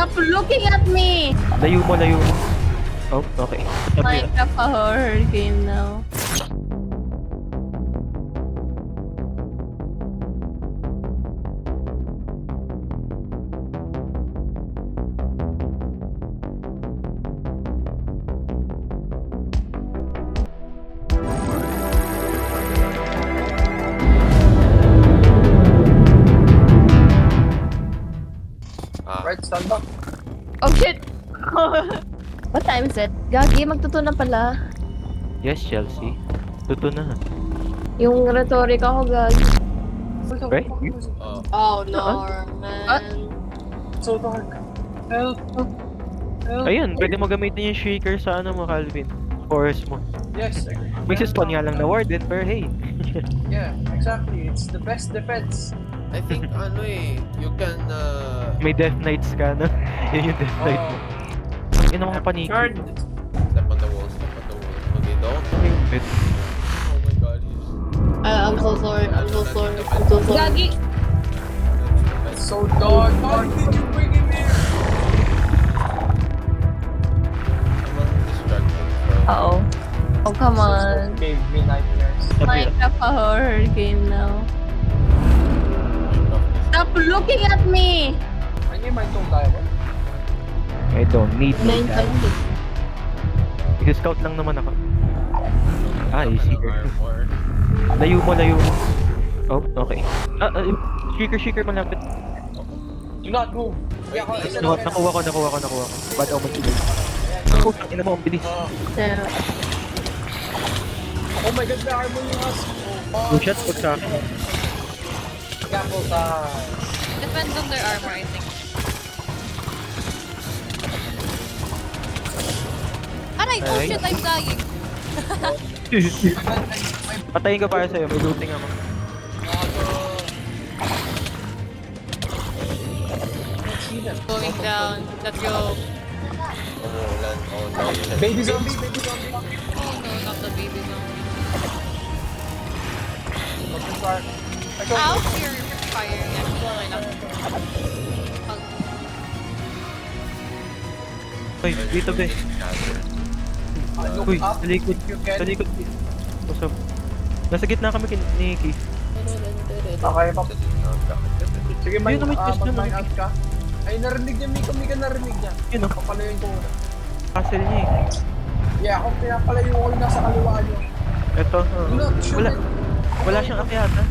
Stop looking at me! Layo mo, layo mo. Oh, okay. Minecraft a horror game now. Right, stand up. Oh shit! What time is it? Gagi, magtuto na pala. Yes, Chelsea. Tuto na. Yung rhetoric ako, gagi. Right? Oh, Norman. So dark. Help. Help. Ayun, pwede mo gamitin yung shaker sa ano mo, Calvin. Forest mo. Yes. May spawn nga lang na warden, pero hey. Yeah, exactly. It's the best defense. I think ano eh, you can May death knights ka na. Yun yung death knight mo. Yun ang mga paniki. step on the wall, step on the wall. Okay, don't. Bit. Oh my god, he's I'm so sorry. I'm so sorry. I'm so sorry. Gagi! It's so dark. Why did you bring him here? I'm on distraction from Uh-oh. Oh, come on. Gave me nightmares. Minecraft a horror game now. Minecraft. Stop looking at me! Ano yung mind tayo ba? I don't need no Nine that. times. Scout lang naman ako. Ah, easy. Armor. Layo mo, layo mo. Oh, okay. Shaker malapit. Do not move. Wait, Nakuha ko. Bad omen tuloy. Oh, ina mo, ang bilis. Yeah. Oh my god, may armor yung us. Two shots pag sa akin. Gamble time. Depends on their armor, I think. Aray! Oh Aray. shit, I'm dying! Patayin ko para sa'yo, may looting ako. Going down. Let's go. Land on the Baby zombie, baby zombie. Oh no, not the baby zombie. Ow! You're firing. Okay lang. Uy, dito be. Uy, sa likod. Sa likod. Usap. Nasa gitna kami ni Keith. Okay, pap. Sige, may Yun, may twist na, mag-mine out ka. Ay, narinig niya, Mika narinig niya. Yun oh, Papalayin ko muna. castle niya eh. Yeah, ako pinapalayo ko yung nasa kaliwa niyo. Eto, Look, shoot wala. it. Wala siyang akyata.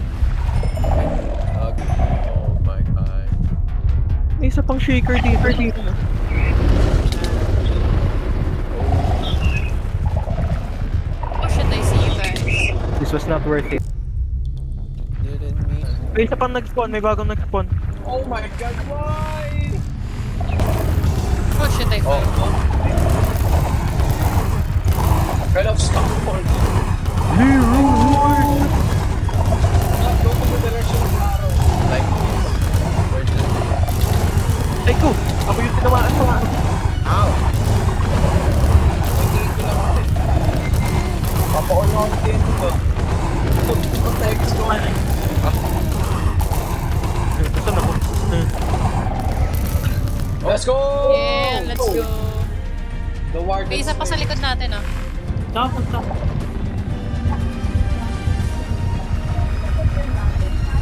Oh my god. May isa pang shaker dito. Oh shit, I see you guys. This was not worth it. Didn't mean. May isa pang nag-spawn, may bagong nag-spawn. Oh my god, why? Oh shit, I fell. Kind of stuck for it. Not go to the direction of the arrow. Like, where's the... Ay ko! Ako yung tinamaan ko. Ow! Papaon ako ng tinto ko. Text ko. Saan ako? Let's go! Yeah, let's go. The warden. May isa pa sa likod natin ah.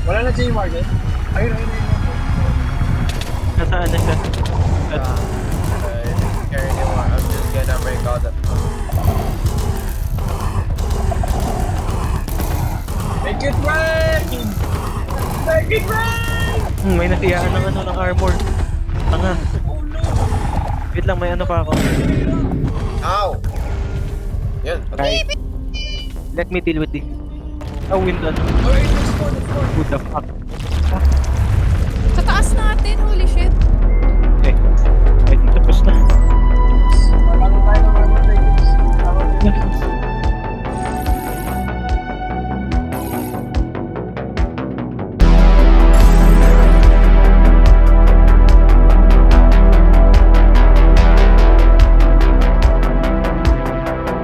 Wala na siya yung warden. Ayun. Nasaan na siya? At, I don't care anymore. I'm just gonna break out the... Make it rain! Make it rain! may nasiyaan ng ano ng armor. Tanga. Oh no! Wait lang, may ano pa ako. Ow! Yan, patay. Right. Let me deal with this. Oh, window. Oh, wait, let's go. Who the fuck? Sa taas natin, holy shit. Okay. Ay, tapos na. Magkano tayo ng armor takings?